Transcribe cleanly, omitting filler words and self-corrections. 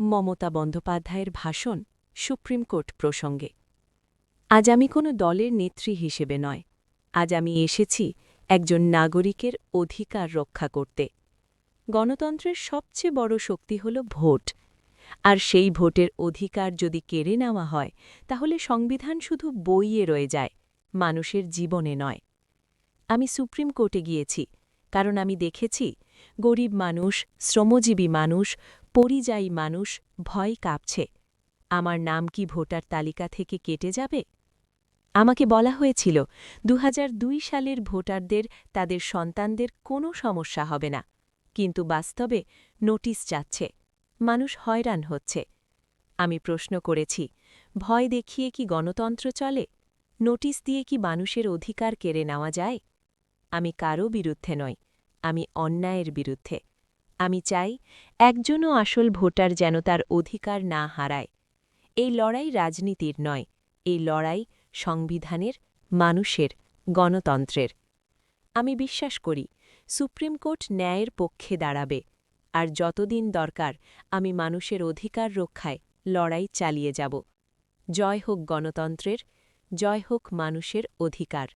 মমতা বন্দ্যোপাধ্যায়ের ভাষণ supreme court প্রসঙ্গে। আজ আমি কোনো দলের নেত্রী হিসেবে নয়, আজ আমি এসেছি একজন নাগরিকের অধিকার রক্ষা করতে। গণতন্ত্রের সবচেয়ে বড় শক্তি হল ভোট, আর সেই ভোটের অধিকার যদি কেড়ে নেওয়া হয় তাহলে সংবিধান শুধু বইয়ে রয়ে যায়, মানুষের জীবনে নয়। আমি সুপ্রিম কোর্টে গিয়েছি কারণ আমি দেখেছি গরিব মানুষ, শ্রমজীবী মানুষ, পরিযায়ী মানুষ ভয় কাঁপছে। আমার নাম কি ভোটার তালিকা থেকে কেটে যাবে? আমাকে বলা হয়েছিল ২০০২ সালের ভোটারদের তাদের সন্তানদের কোনো সমস্যা হবে না, কিন্তু বাস্তবে নোটিশ যাচ্ছে, মানুষ হয়রান হচ্ছে। আমি প্রশ্ন করেছি, ভয় দেখিয়ে কি গণতন্ত্র চলে? নোটিশ দিয়ে কি মানুষের অধিকার কেড়ে নেওয়া যায়? আমি কারও বিরুদ্ধে নই, আমি অন্যায়ের বিরুদ্ধে। আমি চাই একজনও আসল ভোটার যেন তার অধিকার না হারায়। এই লড়াই রাজনীতির নয়, এই লড়াই সংবিধানের, মানুষের, গণতন্ত্রের। আমি বিশ্বাস করি সুপ্রিম কোর্ট ন্যায়ের পক্ষে দাঁড়াবে, আর যতদিন দরকার আমি মানুষের অধিকার রক্ষায় লড়াই চালিয়ে যাব। জয় হোক গণতন্ত্রের, জয় হোক মানুষের অধিকার।